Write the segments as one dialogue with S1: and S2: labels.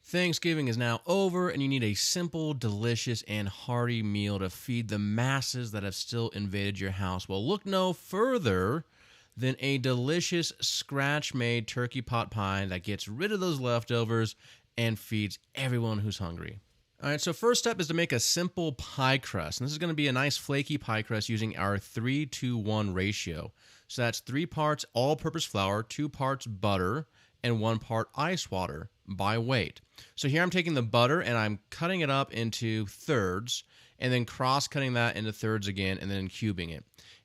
S1: Thanksgiving is now over, and you need a simple, delicious, and hearty meal to feed the masses that have still invaded your house. Well, look no further than a delicious scratch made turkey pot pie that gets rid of those leftovers and feeds everyone who's hungry. All right, so first step is to make a simple pie crust. And this is going to be a nice flaky pie crust using our 3-to-1 ratio. So that's 3 parts all-purpose flour, 2 parts butter, and 1 part ice water by weight. So here I'm taking the butter and I'm cutting it up into thirds and then cross-cutting that into thirds again and then cubing it.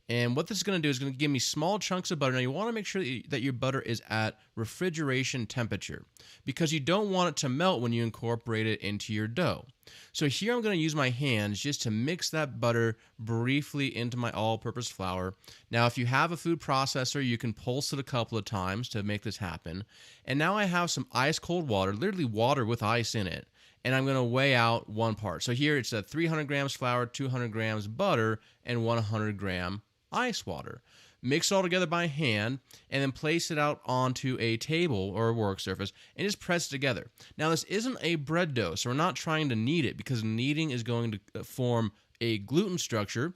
S1: And what this is going to do is going to give me small chunks of butter. Now you want to make sure that your butter is at refrigeration temperature because you don't want it to melt when you incorporate it into your dough. So here I'm going to use my hands just to mix that butter briefly into my all-purpose flour. Now if you have a food processor, you can pulse it a couple of times to make this happen. And now I have some ice cold water, literally water with ice in it. And I'm going to weigh out 1 part. So here it's 300 grams flour, 200 grams butter, and 100 gram ice water. Mix it all together by hand and then place it out onto a table or a work surface and just press it together. Now this isn't a bread dough, so we're not trying to knead it because kneading is going to form a gluten structure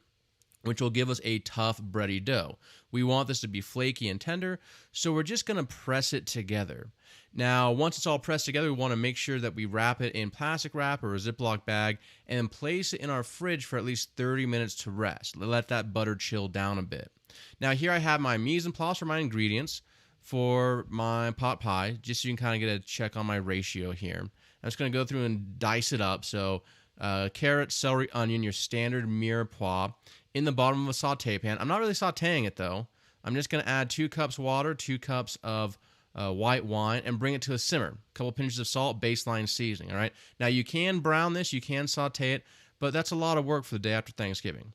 S1: which will give us a tough bready dough. We want this to be flaky and tender, so we're just going to press it together. Now, once it's all pressed together, we want to make sure that we wrap it in plastic wrap or a Ziploc bag and then place it in our fridge for at least 30 minutes to rest. Let that butter chill down a bit. Now, here I have my mise en place for my ingredients for my pot pie, just so you can kind of get a check on my ratio here. I'm just going to go through and dice it up. So, carrot, celery, onion, your standard mirepoix in the bottom of a saute pan. I'm not really sauteing it though. I'm just going to add 2 cups water, 2 cups of white wine, and bring it to a simmer. A couple pinches of salt, baseline seasoning. All right. Now you can brown this, you can saute it, but that's a lot of work for the day after Thanksgiving.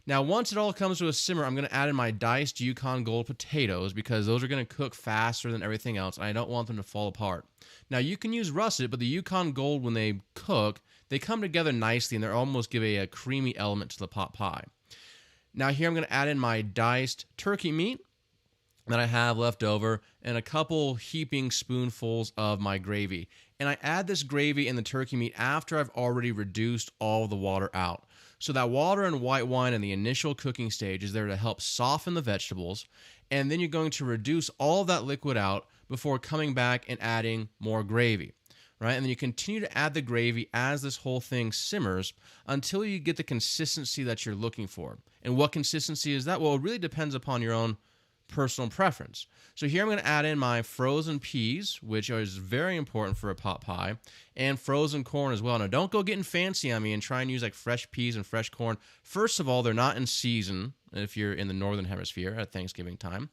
S1: Now, once it all comes to a simmer, I'm going to add in my diced Yukon Gold potatoes because those are going to cook faster than everything else, and I don't want them to fall apart. Now, you can use russet, but the Yukon Gold, when they cook, they come together nicely, and they almost give a creamy element to the pot pie. Now, here I'm going to add in my diced turkey meat that I have left over and a couple heaping spoonfuls of my gravy. And I add this gravy and the turkey meat after I've already reduced all the water out. So that water and white wine in the initial cooking stage is there to help soften the vegetables, and then you're going to reduce all of that liquid out before coming back and adding more gravy, right? And then you continue to add the gravy as this whole thing simmers until you get the consistency that you're looking for. And what consistency is that? Well, it really depends upon your own personal preference. So here I'm going to add in my frozen peas, which is very important for a pot pie, and frozen corn as well. Now, don't go getting fancy on me and try and use like fresh peas and fresh corn. First of all, they're not in season if you're in the northern hemisphere at Thanksgiving time.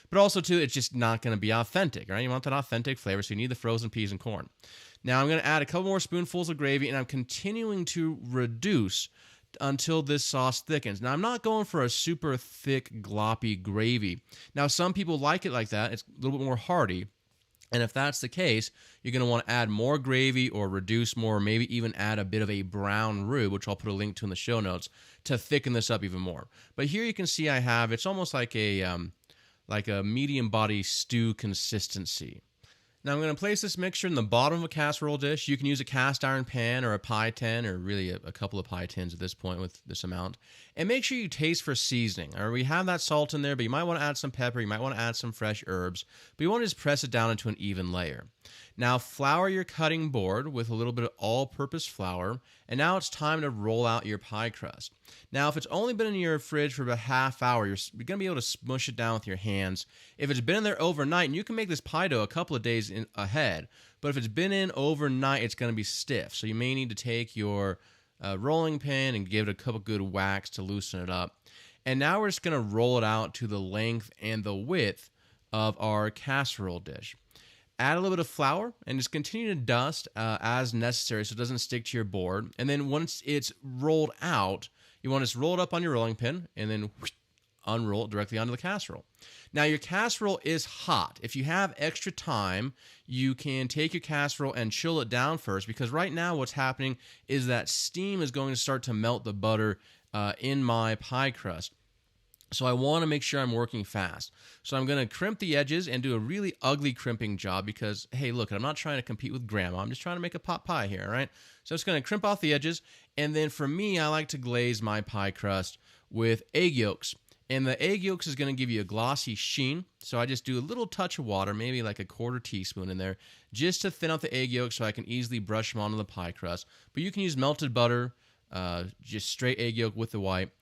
S1: But also, too, it's just not going to be authentic, right? You want that authentic flavor, so you need the frozen peas and corn. Now, I'm going to add a couple more spoonfuls of gravy, and I'm continuing to reduce until this sauce thickens. Now, I'm not going for a super thick, gloppy gravy. Now, some people like it like that. It's a little bit more hearty. And if that's the case, you're going to want to add more gravy or reduce more, or maybe even add a bit of a brown roux, which I'll put a link to in the show notes, to thicken this up even more. But here you can see I have, it's almost like a medium body stew consistency. Now I'm going to place this mixture in the bottom of a casserole dish. You can use a cast iron pan or a pie tin, or really a couple of pie tins at this point with this amount. And make sure you taste for seasoning. Or we have that salt in there, but you might want to add some pepper. You might want to add some fresh herbs. But you want to just press it down into an even layer. Now flour your cutting board with a little bit of all-purpose flour. And now it's time to roll out your pie crust. Now, if it's only been in your fridge for about a half hour, you're going to be able to smush it down with your hands. If it's been in there overnight, and you can make this pie dough a couple of days ahead, but if it's been in overnight, it's going to be stiff. So you may need to take your rolling pin and give it a couple good whacks to loosen it up. And now we're just going to roll it out to the length and the width of our casserole dish. Add a little bit of flour and just continue to dust as necessary so it doesn't stick to your board. And then once it's rolled out, you want to just roll it up on your rolling pin and then unroll it directly onto the casserole. Now your casserole is hot. If you have extra time, you can take your casserole and chill it down first, because right now what's happening is that steam is going to start to melt the butter in my pie crust. So I want to make sure I'm working fast. So I'm going to crimp the edges and do a really ugly crimping job because, hey, look, I'm not trying to compete with grandma. I'm just trying to make a pot pie here, all right? So I'm just going to crimp off the edges. And then for me, I like to glaze my pie crust with egg yolks. And the egg yolks is going to give you a glossy sheen. So I just do a little touch of water, maybe like a quarter teaspoon in there, just to thin out the egg yolks so I can easily brush them onto the pie crust. But you can use melted butter, just straight egg yolk with the white.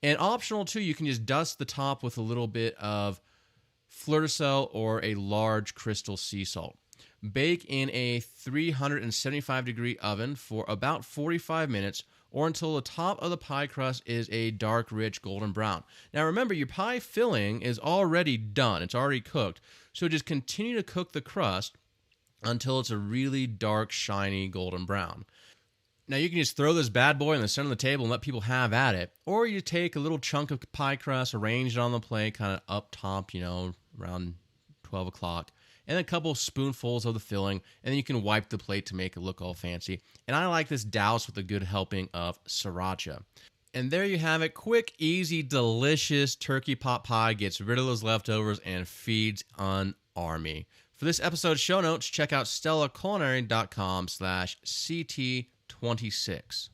S1: And optional too, you can just dust the top with a little bit of fleur de sel or a large crystal sea salt. Bake in a 375-degree oven for about 45 minutes or until the top of the pie crust is a dark, rich golden brown. Now remember, your pie filling is already done. It's already cooked. So just continue to cook the crust until it's a really dark, shiny golden brown. Now you can just throw this bad boy in the center of the table and let people have at it. Or you take a little chunk of pie crust, arrange it on the plate, kind of up top, around 12 o'clock. And a couple spoonfuls of the filling. And then you can wipe the plate to make it look all fancy. And I like this doused with a good helping of sriracha. And there you have it. Quick, easy, delicious turkey pot pie. Gets rid of those leftovers and feeds an army. For this episode's show notes, check out stellaculinary.com/CT26.